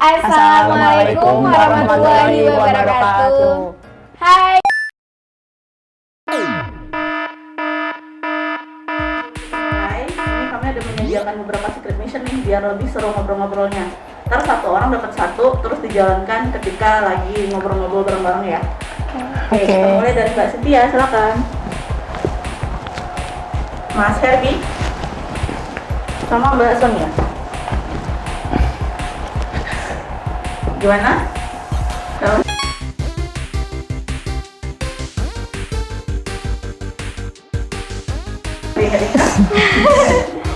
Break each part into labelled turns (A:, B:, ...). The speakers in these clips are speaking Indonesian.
A: Assalamualaikum warahmatullahi wabarakatuh. Hai.
B: Ini kami ada menyediakan beberapa secret mission nih biar lebih seru ngobrol-ngobrolnya. Ntar satu orang dapat satu, terus dijalankan ketika lagi ngobrol-ngobrol bareng-bareng ya. Oke, kita mulai dari Mbak Cynthia, silakan. Mas Herbie sama Mbak Sonia. Gimana? Kalau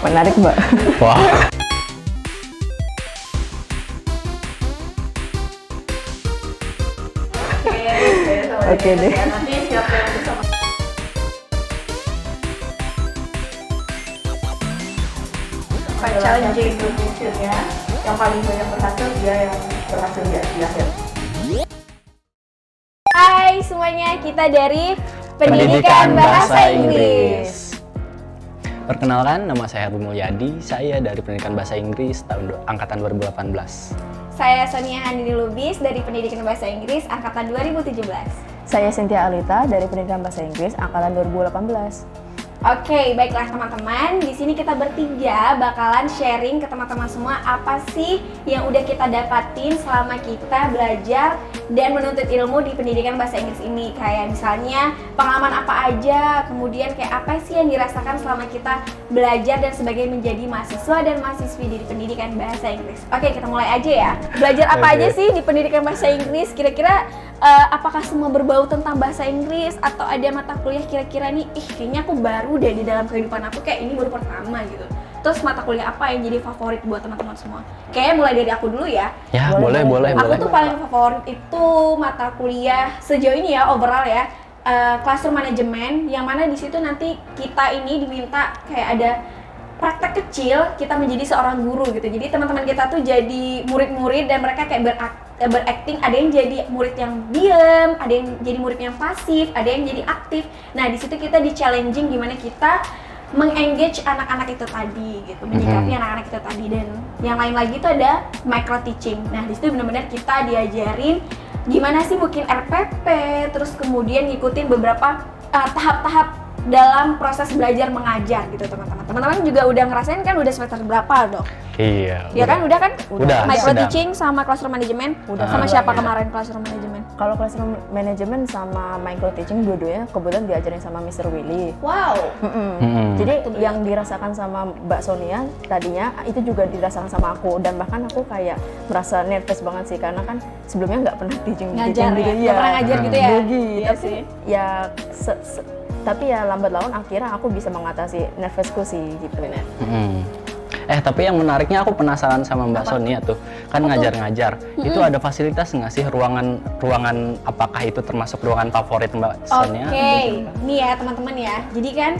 C: Menarik, Mbak.
D: Wah.
B: Oke deh. Nanti siapa yang bisa challenging ya. Yang paling banyak berhasil dia yang berhasil di akhir.
A: Hai semuanya, kita dari Pendidikan Bahasa Inggris.
D: Perkenalkan, nama saya Herbie Mulyadi. Saya dari Pendidikan Bahasa Inggris angkatan 2018.
A: Saya Sonia Handini Lubis dari Pendidikan Bahasa Inggris angkatan 2017.
C: Saya Cynthia Alita dari Pendidikan Bahasa Inggris angkatan 2018.
A: Oke, baiklah teman-teman. Di sini kita bertiga bakalan sharing ke teman-teman semua apa sih yang udah kita dapatin selama kita belajar dan menuntut ilmu di pendidikan bahasa Inggris ini. Kayak misalnya pengalaman apa aja, kemudian kayak apa sih yang dirasakan selama kita belajar dan sebagai menjadi mahasiswa dan mahasiswi di pendidikan bahasa Inggris. Oke, kita mulai aja ya. Belajar apa aja sih di pendidikan bahasa Inggris? Kira-kira apakah semua berbau tentang bahasa Inggris atau ada mata kuliah kira-kira nih, kayaknya aku baru deh di dalam kehidupan aku, kayak ini baru pertama gitu. Terus mata kuliah apa yang jadi favorit buat teman-teman semua? Kayaknya mulai dari aku dulu ya.
D: Ya, boleh.
A: Aku tuh paling favorit itu mata kuliah sejauh ini ya, overall ya, Classroom Management, yang mana di situ nanti kita ini diminta kayak ada praktek kecil kita menjadi seorang guru gitu. Jadi teman-teman kita tuh jadi murid-murid dan mereka kayak berakting, ada yang jadi murid yang diam, ada yang jadi murid yang pasif, ada yang jadi aktif. Nah, di situ kita di-challenging gimana kita meng-engage anak-anak itu tadi gitu, menyikapi anak-anak itu tadi. Dan yang lain lagi itu ada micro teaching. Nah, di situ benar-benar kita diajarin gimana sih bikin RPP, terus kemudian ngikutin beberapa tahap-tahap dalam proses belajar mengajar gitu teman-teman. Teman-teman juga udah ngerasain kan, udah semester berapa dok?
D: Iya.
A: Ya kan udah kan?
D: Udah.
A: Micro teaching sama classroom management.
C: Udah.
A: Sama siapa kemarin classroom management?
C: Kalau Classroom Management sama micro teaching dua-duanya kebetulan diajarin sama Mr. Willy.
A: Wow.
C: Jadi yang dirasakan sama Mbak Sonia tadinya itu juga dirasakan sama aku, dan bahkan aku kayak merasa nervous banget sih karena kan sebelumnya nggak pernah teaching
A: Ngajar
C: gitu.
A: ya? Nggak pernah ngajar gitu ya?
C: Grogi.
A: Iya
C: Tapi
A: sih.
C: ya tapi ya lambat laun akhirnya aku bisa mengatasi nervousku sih gitu.
D: Tapi yang menariknya aku penasaran sama Mbak Sonia tuh, kan ngajar-ngajar. Itu ada fasilitas nggak sih, ruangan apakah itu termasuk ruangan favorit Mbak Sonia?
A: Oke, nih ya teman-teman ya. Jadi kan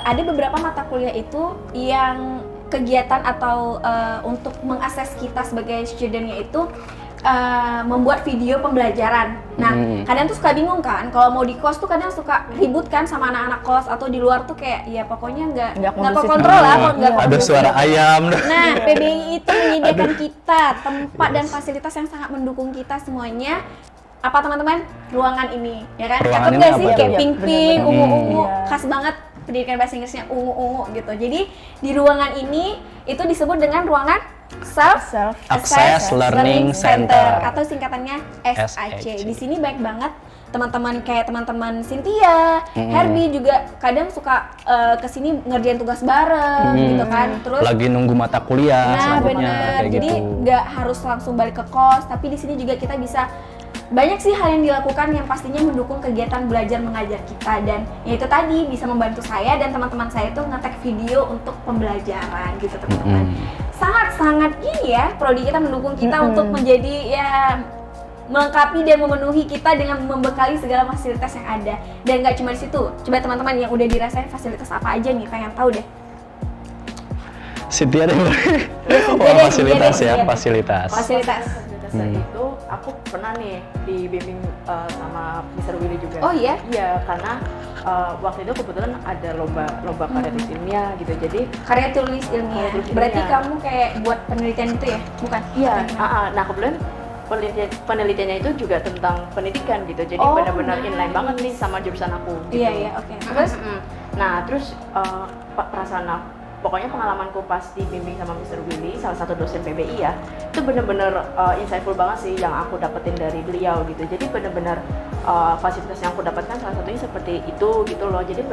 A: ada beberapa mata kuliah itu yang kegiatan atau untuk mengakses kita sebagai studentnya itu membuat video pembelajaran. Nah, kadang tuh suka bingung kan, kalau mau di kos tuh kadang suka ribut kan sama anak-anak kos, atau di luar tuh kayak ya pokoknya nggak kontrol lah,
D: Ada suara ayam.
A: Nah, PBI itu menyediakan kita tempat dan fasilitas yang sangat mendukung kita semuanya. Apa teman-teman? Ruangan ini, ya kan?
D: Ruangan
A: Cakep
D: ini
A: gak
D: apa
A: sih?
D: tuh?
A: Kayak pink-pink, ungu-ungu,
C: Iya.
A: khas banget pendidikan bahasa Inggrisnya, ungu-ungu gitu. Jadi di ruangan ini itu disebut dengan ruangan Self
D: Access Learning Center
A: atau singkatannya SAC.
D: SAC.
A: Di sini baik banget teman-teman kayak teman-teman Cynthia, Herbie juga kadang suka kesini ngerjain tugas bareng gitu kan. Terus
D: Lagi nunggu mata kuliah
A: nah
D: selanjutnya
A: benar,
D: kayak
A: jadi
D: gitu.
A: nggak harus langsung balik ke kos, tapi di sini juga kita bisa banyak sih hal yang dilakukan yang pastinya mendukung kegiatan belajar mengajar kita, dan ya itu tadi bisa membantu saya dan teman-teman saya itu nge-tag video untuk pembelajaran gitu teman-teman. Sangat-sangat ini ya, prodi kita mendukung kita untuk menjadi ya melengkapi dan memenuhi kita dengan membekali segala fasilitas yang ada. Dan nggak cuma di situ, coba teman-teman yang udah dirasain fasilitas apa aja nih, pengen tahu deh.
D: Cynthia deh.
A: Cynthia
D: Wah,
A: deh,
D: fasilitas
A: Cynthia
D: ya,
A: deh.
D: fasilitas.
A: Fasilitas.
B: Fasilitasnya itu
C: aku pernah nih dibimbing sama Mr. Willy juga.
A: Oh iya?
C: Iya, karena waktu itu kebetulan ada lomba karya tulis ilmiah gitu. Jadi
A: Karya tulis ilmiah.
C: Karya tulis
A: Berarti
C: ilmiah.
A: kamu kayak buat penelitian itu ya? Bukan?
C: iya, nah kebetulan penelitiannya itu juga tentang pendidikan gitu. Jadi
A: Oh,
C: benar-benar inline
A: nice.
C: banget nih sama jurusan aku. Gitu.
A: Iya, iya, oke. Terus?
C: Nah, terus perasaan aku, pokoknya pengalamanku pas dibimbing sama Mr. Willy, salah satu dosen PBI ya, itu bener-bener insightful banget sih yang aku dapetin dari beliau gitu. Jadi bener-bener fasilitas yang aku dapatkan salah satunya seperti itu gitu loh. Jadi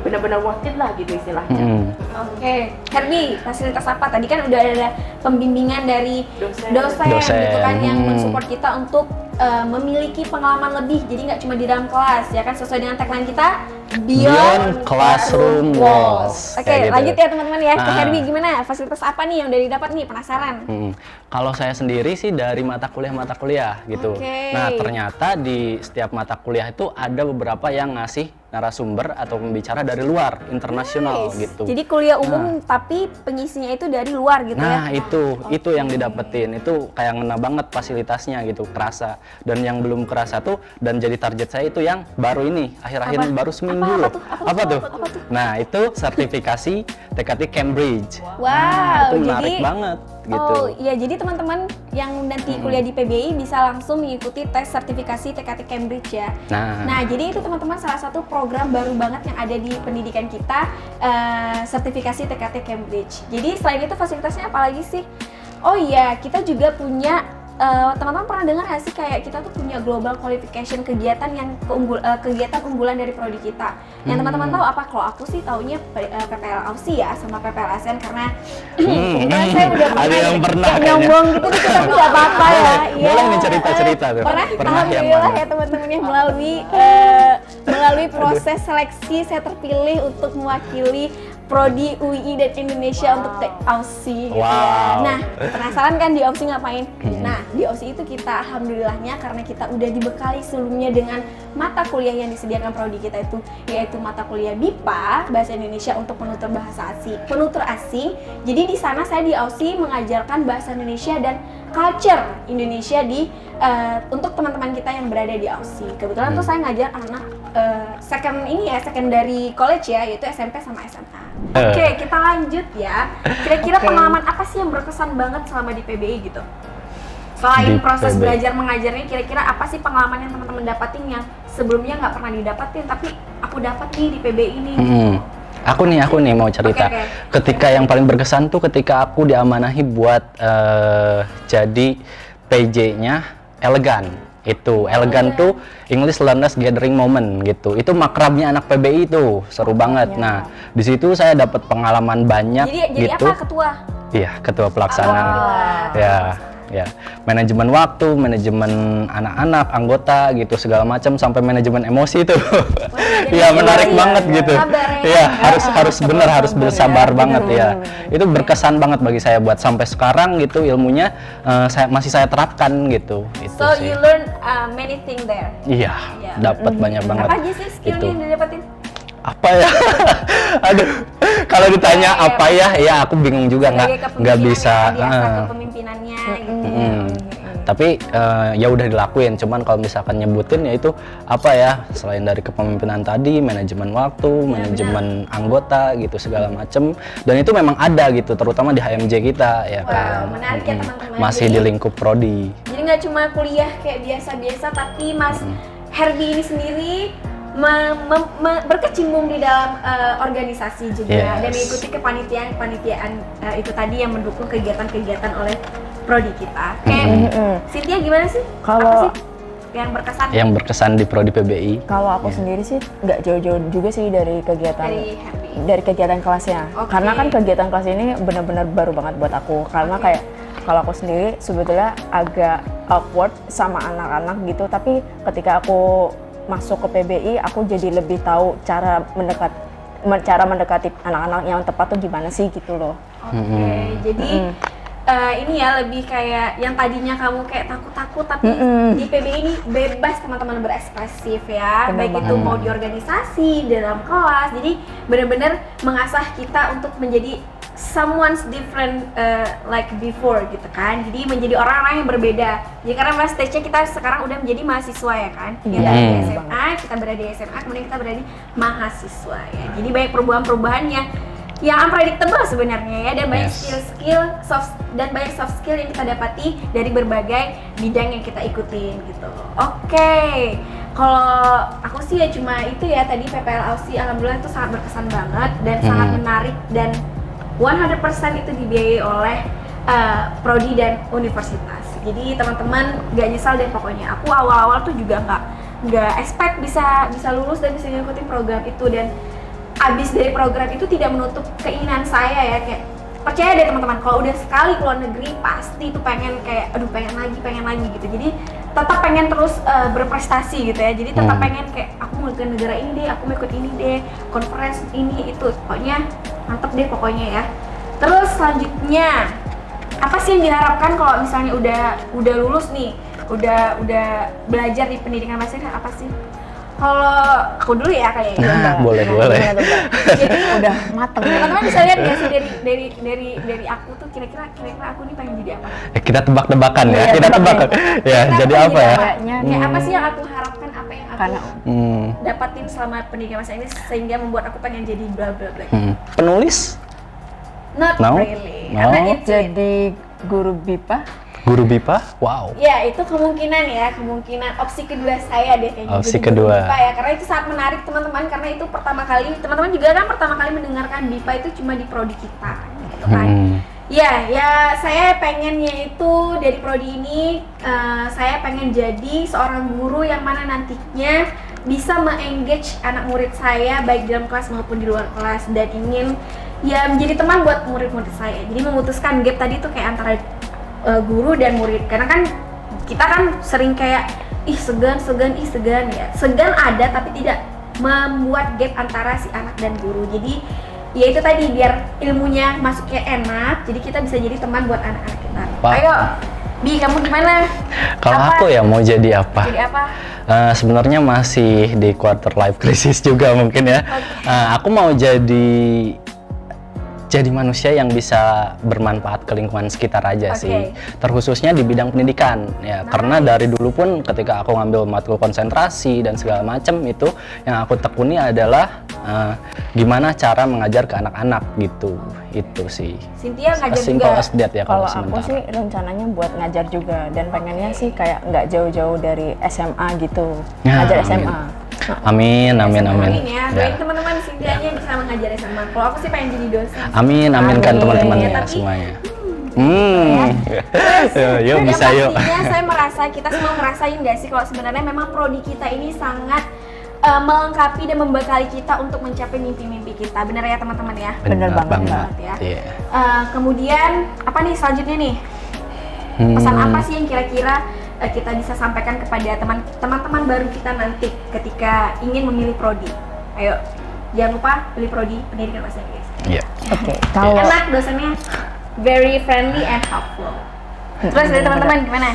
C: bener-bener worth it lah gitu istilahnya.
A: Oke, Herbie, fasilitas apa? Tadi kan udah ada pembimbingan dari
C: Dosen.
A: dosen gitu kan yang
D: Hmm.
A: mensupport kita untuk memiliki pengalaman lebih. Jadi nggak cuma di dalam kelas, ya kan sesuai dengan tagline kita
D: Beyond Classroom Walls.
A: Oke,
D: Kayak gitu.
A: lanjut ya teman-teman ya. Ke
D: Ah.
A: Herbie gimana? Fasilitas apa nih yang udah didapat nih? Penasaran?
D: Kalau saya sendiri sih dari mata kuliah gitu.
A: Oke.
D: Nah, ternyata di setiap mata kuliah itu ada beberapa yang ngasih narasumber atau pembicara dari luar, internasional
A: Nice.
D: gitu.
A: Jadi kuliah umum tapi pengisinya itu dari luar gitu ya?
D: Nah, itu yang didapetin. Itu kayak ngena banget fasilitasnya gitu, kerasa. Dan yang belum kerasa tuh dan jadi target saya itu yang baru ini, akhir-akhir ini baru seminggu loh. Apa tuh? Nah, itu sertifikasi TKT Cambridge.
A: Wow,
D: Itu menarik
A: jadi
D: banget gitu.
A: Oh iya, jadi teman-teman yang nanti kuliah di PBI bisa langsung mengikuti tes sertifikasi TKT Cambridge ya. Nah, jadi itu teman-teman salah satu program baru banget yang ada di pendidikan kita, sertifikasi TKT Cambridge. Jadi selain itu fasilitasnya apa lagi sih? Oh iya, kita juga punya teman-teman pernah dengar nggak sih kayak kita tuh punya global qualification kegiatan yang kegiatan unggulan dari prodi kita. Yang teman-teman tahu apa? Kalau aku sih taunya PPL AUSI ya sama PPL ASN karena kebetulan saya udah
D: Ada yang pernah
A: kayak
D: kayaknya.
A: nyombong gitu tapi nggak apa-apa ya.
D: Boleh nih cerita-cerita tuh.
A: Pernah
D: yang
A: alhamdulillah
D: mana?
A: ya teman-teman ya melalui proses seleksi saya terpilih untuk mewakili Prodi UI dan Indonesia untuk AUSI gitu ya.
D: Wow.
A: Nah, penasaran kan di AUSI ngapain? Nah, di AUSI itu kita alhamdulillahnya karena kita udah dibekali sebelumnya dengan mata kuliah yang disediakan prodi kita itu yaitu mata kuliah BIPA, Bahasa Indonesia untuk penutur asing. Jadi di sana saya di AUSI mengajarkan bahasa Indonesia dan culture Indonesia untuk teman-teman kita yang berada di AUSI. Kebetulan tuh saya ngajar anak secondary college ya, yaitu SMP sama SMA. Oke, kita lanjut ya. Kira-kira pengalaman apa sih yang berkesan banget selama di PBI gitu? Selain
D: Di
A: proses
D: PBI.
A: belajar mengajarnya, kira-kira apa sih pengalaman yang teman-teman dapatin yang sebelumnya nggak pernah didapatin tapi aku dapat nih di PBI ini?
D: Aku nih mau cerita.
A: Oke.
D: Ketika yang paling berkesan tuh ketika aku diamanahi buat jadi PJ-nya Elegan. Itu Elegan tuh English Learners Gathering Moment gitu. Itu makrabnya anak PBI tuh, seru banget. Nah, di situ saya dapat pengalaman banyak
A: Jadi
D: gitu.
A: apa ketua?
D: Iya, ketua pelaksana. Ya, manajemen waktu, manajemen anak-anak, anggota gitu segala macam sampai manajemen emosi itu. Iya, menarik banget gitu. Iya, harus bersabar banget ya. Itu berkesan banget bagi saya buat sampai sekarang gitu ilmunya masih saya terapkan gitu. Itu
A: So
D: sih.
A: you learn many things there.
D: Iya, dapat banyak banget.
A: Apa aja sih skillnya
D: Itu.
A: yang didapatin?
D: Apa ya? Aduh, kalau ditanya apa ya aku bingung juga nggak bisa.
A: Kepemimpinannya gitu.
D: Tapi ya udah dilakuin. Cuman kalau misalkan nyebutin ya itu apa ya? Selain dari kepemimpinan tadi, manajemen waktu, manajemen anggota gitu segala macem. Dan itu memang ada gitu, terutama di HMJ kita ya kan.
A: Menarik ya teman-teman.
D: Masih di lingkup prodi.
A: Jadi nggak cuma kuliah kayak biasa-biasa, tapi Mas Herbie ini sendiri berkecimpung di dalam organisasi juga dan mengikuti kepanitiaan itu tadi yang mendukung kegiatan-kegiatan oleh prodi kita. Cynthia gimana sih?
C: Kalau
A: apa sih yang berkesan?
D: Yang berkesan di prodi PBI.
C: Kalau aku sendiri sih nggak jauh-jauh juga sih dari kegiatan
A: Dari Herbie.
C: dari kegiatan kelasnya.
A: Oke.
C: Karena kan kegiatan kelas ini benar-benar baru banget buat aku. Karena kayak kalau aku sendiri sebetulnya agak awkward sama anak-anak gitu. Tapi ketika aku masuk ke PBI, aku jadi lebih tahu cara mendekati anak-anak yang tepat tuh gimana sih gitu loh.
A: Oke, jadi ini ya lebih kayak yang tadinya kamu kayak takut-takut tapi di PBI ini bebas teman-teman berekspresif ya.
C: Benar
A: Baik itu mau di organisasi, di dalam kelas. Jadi benar-benar mengasah kita untuk menjadi someone's different like before gitu kan. Jadi menjadi orang-orang yang berbeda. Jadi karena mas stage-nya kita sekarang udah menjadi mahasiswa ya kan. Kita
C: Iya.
A: di SMA, kita berada di SMA, kemudian kita berada di mahasiswa ya. Jadi banyak perubahan-perubahan yang unpredictable sebenarnya ya, dan banyak skill-skill banyak soft skill yang kita dapati dari berbagai bidang yang kita ikutin gitu. Oke. Kalau aku sih ya cuma itu ya tadi PPL Aussie, alhamdulillah itu sangat berkesan banget dan sangat menarik, dan 100% itu dibiayai oleh prodi dan universitas. Jadi teman-teman gak nyesal deh pokoknya. Aku awal-awal tuh juga nggak expect bisa lulus dan bisa ngikutin program itu, dan abis dari program itu tidak menutup keinginan saya ya, kayak percaya deh teman-teman, kalau udah sekali keluar negeri pasti itu pengen kayak aduh pengen lagi gitu. Jadi tetap pengen terus berprestasi gitu ya. Jadi tetap pengen kayak aku mau ke negara ini deh, aku mau ikut ini deh, conference ini itu, pokoknya mantep deh pokoknya ya. Terus selanjutnya apa sih yang diharapkan kalau misalnya udah lulus nih, udah belajar di pendidikan bahasa Inggris, apa sih? Kalau aku dulu ya kayaknya.
D: Boleh.
A: Jadi
C: Udah mateng.
A: teman-teman bisa lihat nggak sih dari aku tuh kira-kira aku nih pengen jadi apa?
D: Kita tebak-tebakan ya.
C: Iya,
D: Kita
C: tebak
D: tebak. Ya,
A: Kira-kira
D: jadi
A: aku
D: apa ya?
C: Kayaknya
A: Kayak apa sih yang aku harapkan, apa yang aku
C: Karena
A: dapatin selama pendidikan bahasa Inggris sehingga membuat aku pengen jadi bla bla bla.
D: Penulis,
A: Not
D: No?
A: really.
D: No?
A: Karena itu
C: jadi guru BIPA.
D: guru BIPA. Wow.
A: ya itu kemungkinan opsi kedua saya deh kayaknya.
D: Opsi
A: jadi guru
D: kedua.
A: BIPA ya, karena itu sangat menarik teman-teman, karena itu pertama kali teman-teman juga kan pertama kali mendengarkan BIPA itu cuma di prodi kita gitu kan. Ya saya pengennya itu dari prodi ini saya pengen jadi seorang guru yang mana nantinya bisa me-engage anak murid saya baik dalam kelas maupun di luar kelas, dan ingin ya menjadi teman buat murid-murid saya. Jadi memutuskan gap tadi tuh kayak antara guru dan murid, karena kan kita kan sering kayak segan ya. Segan ada tapi tidak membuat gap antara si anak dan guru. Jadi ya itu tadi, biar ilmunya masuknya enak, jadi kita bisa jadi teman buat anak-anak kita.
D: Wah.
A: Ayo Bi, kamu gimana?
D: Kalau aku ya mau jadi apa?
A: Jadi apa?
D: Sebenarnya masih di quarter life crisis juga mungkin ya. Aku mau jadi manusia yang bisa bermanfaat ke lingkungan sekitar aja sih. Terkhususnya di bidang pendidikan ya. Karena dari dulu pun ketika aku ngambil matkul konsentrasi dan segala macam itu, yang aku tekuni adalah gimana cara mengajar ke anak-anak gitu. Itu sih.
A: Cynthia ngajar
D: Simple
A: juga.
D: as that ya
C: Kalau
D: kalau
C: aku
D: sementara.
C: sih rencananya buat ngajar juga, dan pengennya sih kayak nggak jauh-jauh dari SMA gitu,
D: Ya,
C: ngajar
D: amin.
C: SMA.
D: Amin.
A: Amin
D: Ya.
A: ya. Doain teman-teman Cynthia-nya bisa mengajar SMA. Kalau aku sih pengen jadi dosen.
D: Amin kan
C: Amin.
D: teman-teman
A: Ya,
D: ya
A: tapi-
D: semuanya.
A: Terus,
D: Yuk bisa
A: yang
D: yuk.
A: pastinya saya merasa, kita semua merasain nggak sih kalau sebenarnya memang prodi kita ini sangat melengkapi dan membekali kita untuk mencapai mimpi-mimpi kita. Bener ya teman-teman ya?
C: Bener banget.
A: ya.
D: Iya.
A: Kemudian apa nih selanjutnya nih? Pesan apa sih yang kira-kira kita bisa sampaikan kepada teman-teman baru kita nanti ketika ingin memilih prodi? Ayo, jangan lupa pilih prodi pendidikan bahasa Inggris.
D: Iya.
C: Oke, kalau
A: Enak dosennya, very friendly and helpful. Terus dari teman-teman gimana?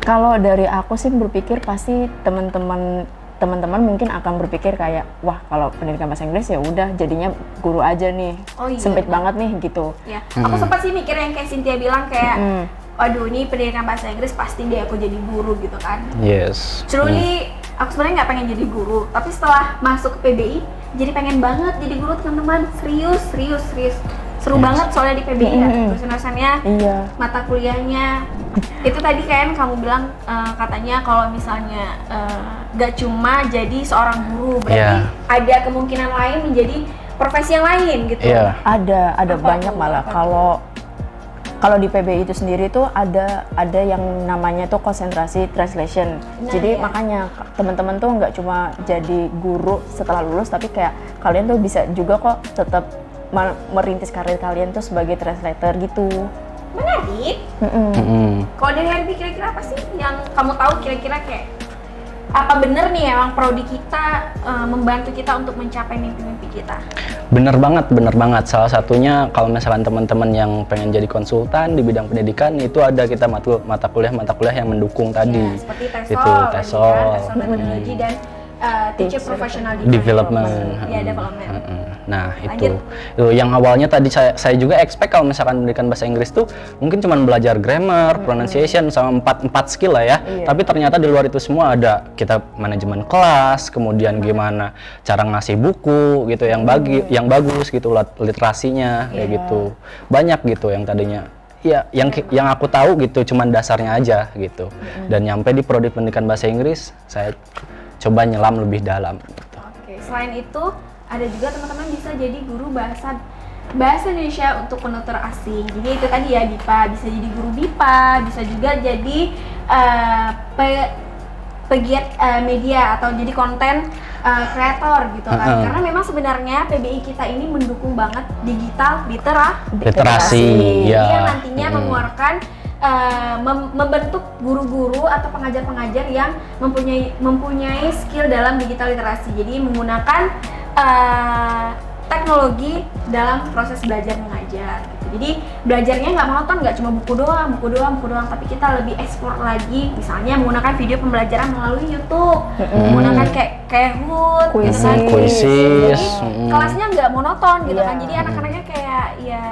C: Kalau dari aku sih berpikir pasti teman-teman mungkin akan berpikir kayak, wah kalau pendidikan bahasa Inggris ya udah jadinya guru aja nih,
A: Oh iya,
C: sempit
A: benar.
C: banget nih gitu.
A: Ya, aku sempat sih mikir yang kayak Cynthia bilang kayak, waduh ini pendidikan bahasa Inggris pasti deh aku jadi guru gitu kan.
D: Yes.
A: Truly, aku sebenarnya nggak pengen jadi guru, tapi setelah masuk ke PBI, jadi pengen banget jadi guru teman-teman. Serius. Seru banget soalnya di PBI ya, dosen-dosennya,
C: Iya.
A: mata kuliahnya. Itu tadi kan kamu bilang katanya kalau misalnya gak cuma jadi seorang guru, berarti
D: Iya.
A: ada kemungkinan lain menjadi profesi yang lain gitu.
D: Iya.
C: Ada
A: Apa
C: banyak
A: tuh?
C: malah.
A: Apa
C: Kalau di PBI itu sendiri tuh ada yang namanya tuh konsentrasi translation.
A: Nah,
C: Jadi
A: iya.
C: makanya teman-teman tuh nggak cuma jadi guru setelah lulus, tapi kayak kalian tuh bisa juga kok tetap merintis karir kalian tuh sebagai translator gitu.
A: Menarik. Kalau dari Harvey kira-kira apa sih yang kamu tahu kira-kira kayak apa bener nih emang prodi kita membantu kita untuk mencapai mimpi-mimpi kita?
D: Bener banget. Salah satunya kalau misalkan teman-teman yang pengen jadi konsultan di bidang pendidikan, itu ada kita mata kuliah yang mendukung tadi.
A: Ya, seperti TESOL,
D: Itu TESOL.
A: TESOL metodologi dan teacher professional
D: development.
A: Ya, development.
D: Nah,
A: Lanjut.
D: itu yang awalnya tadi saya juga expect kalau misalkan pendidikan bahasa Inggris tuh mungkin cuma belajar grammar, pronunciation sama empat skill lah ya. Tapi ternyata di luar itu semua ada kita manajemen kelas, kemudian gimana cara ngasih buku gitu yang bagus gitu, literasinya kayak gitu. Banyak gitu yang tadinya ya yang aku tahu gitu cuman dasarnya aja gitu. Dan nyampe di prodi pendidikan bahasa Inggris saya coba nyelam lebih dalam gitu.
A: Oke, selain itu ada juga teman-teman bisa jadi guru bahasa Indonesia untuk penutur asing. Jadi itu tadi ya BIPA, bisa jadi guru BIPA, bisa juga jadi pegiat media atau jadi konten kreator gitu kan. Karena memang sebenarnya PBI kita ini mendukung banget digital
D: literasi.
A: Jadi
D: Ya.
A: yang nantinya mengeluarkan membentuk guru-guru atau pengajar-pengajar yang mempunyai skill dalam digital literasi. Jadi menggunakan teknologi dalam proses belajar mengajar gitu. Jadi belajarnya nggak monoton, nggak cuma buku doang, tapi kita lebih explore lagi, misalnya menggunakan video pembelajaran melalui YouTube, menggunakan kayak Kahoot, gitu kan.
D: Quizzes.
A: Jadi kelasnya nggak monoton gitu kan. Jadi anak-anaknya kayak ya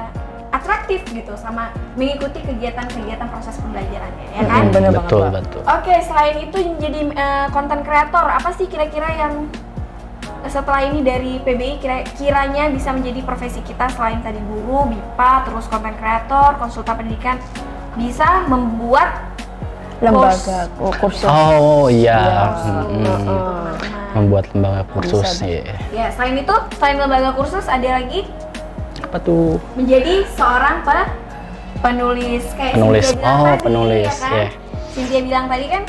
A: atraktif gitu sama mengikuti kegiatan-kegiatan proses pembelajarannya, ya kan?
D: Betul.
A: Oke, selain itu jadi konten kreator, apa sih kira-kira yang setelah ini dari PBI kiranya bisa menjadi profesi kita selain tadi guru, BIPA, terus konten kreator, konsultan pendidikan, bisa membuat
C: Lembaga kursus.
D: Oh iya.
A: teman-teman.
D: Membuat lembaga kursus ya.
A: Ya, selain itu, selain lembaga kursus ada lagi
D: Apa tuh?
A: menjadi seorang penulis kayak
D: Penulis.
A: Cynthia bilang tadi,
D: Penulis.
A: ya kan?
D: Yeah.
A: Cynthia bilang tadi kan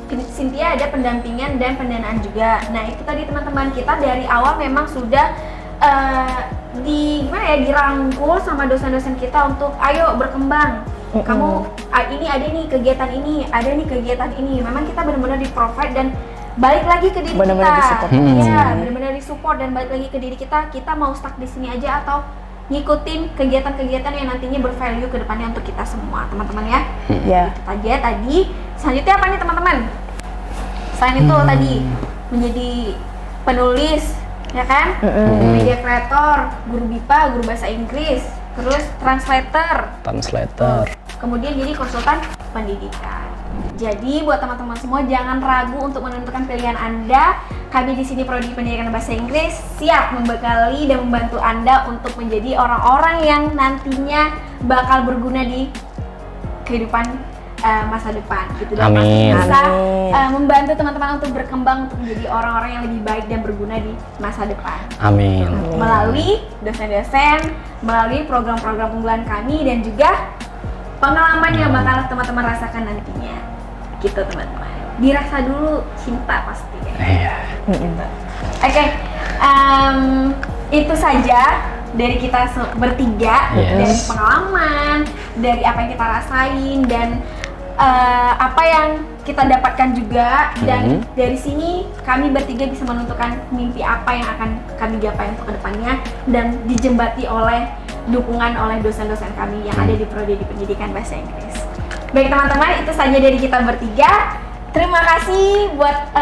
A: Cynthia ada pendampingan dan pendanaan juga. Nah itu tadi teman-teman kita dari awal memang sudah dirangkul sama dosen-dosen kita untuk ayo berkembang. Kamu ini ada nih kegiatan ini, ada nih kegiatan ini. Memang kita benar-benar di-provide dan balik lagi ke diri
C: Benar-benar
A: kita.
C: disupport.
A: Iya, benar-benar disupport dan balik lagi ke diri kita. Kita mau stuck di sini aja atau ngikutin kegiatan-kegiatan yang nantinya bervalue ke depannya untuk kita semua, teman-teman ya.
C: Ya.
A: Itu aja tadi. Selanjutnya apa nih teman-teman? Selain itu tadi menjadi penulis, ya kan? Media kreator, guru BIPA, guru bahasa Inggris, terus translator. Kemudian jadi konsultan pendidikan. Jadi buat teman-teman semua jangan ragu untuk menentukan pilihan Anda. Kami di sini Prodi Pendidikan Bahasa Inggris siap membekali dan membantu Anda untuk menjadi orang-orang yang nantinya bakal berguna di kehidupan masa depan gitu. Dan pasti bisa membantu teman-teman untuk berkembang untuk menjadi orang-orang yang lebih baik dan berguna di masa depan.
D: Amin.
A: Melalui dosen-dosen, melalui program-program unggulan kami dan juga pengalaman yang bakal teman-teman rasakan nantinya. Gitu teman-teman. Dirasa dulu cinta pasti ya.
D: Iya.
A: Oke, itu saja dari kita bertiga, dari pengalaman, dari apa yang kita rasain dan apa yang kita dapatkan juga, dan dari sini kami bertiga bisa menentukan mimpi apa yang akan kami gapai untuk kedepannya dan dijembati oleh dukungan oleh dosen-dosen kami yang ada di Prodi Pendidikan Bahasa Inggris. Baik teman-teman, itu saja dari kita bertiga. Terima kasih buat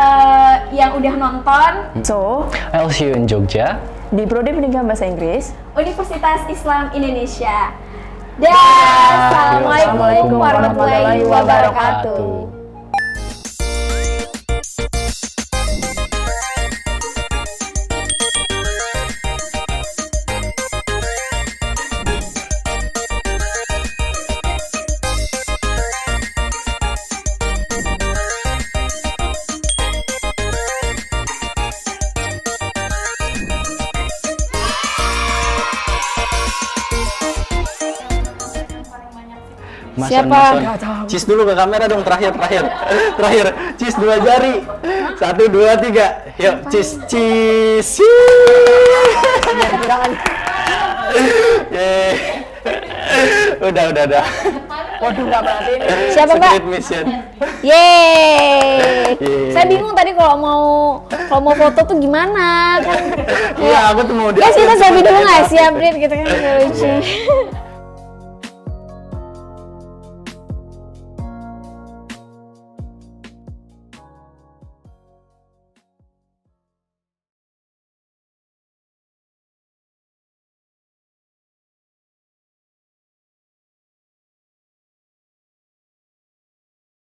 A: yang udah nonton.
C: So,
D: I'll see you in Jogja.
C: di Prodi Pendidikan Bahasa Inggris,
A: Universitas Islam Indonesia. Dan assalamualaikum warahmatullahi wabarakatuh.
C: Siapa?
D: Cheese dulu ke kamera dong, terakhir. Cheese 2 jari. 1, 2, 3. Yuk, cheese. Yeay. Udah.
C: waduh nggak perhatiin.
A: Siapa Mbak?
D: Secret mission.
A: Yeay.
D: Yeay.
A: Saya bingung tadi kalau mau foto tuh gimana kan?
D: Iya, aku tuh mau
A: Guys kita selfie dulu nggak sih, Aprit gitu kan lucu.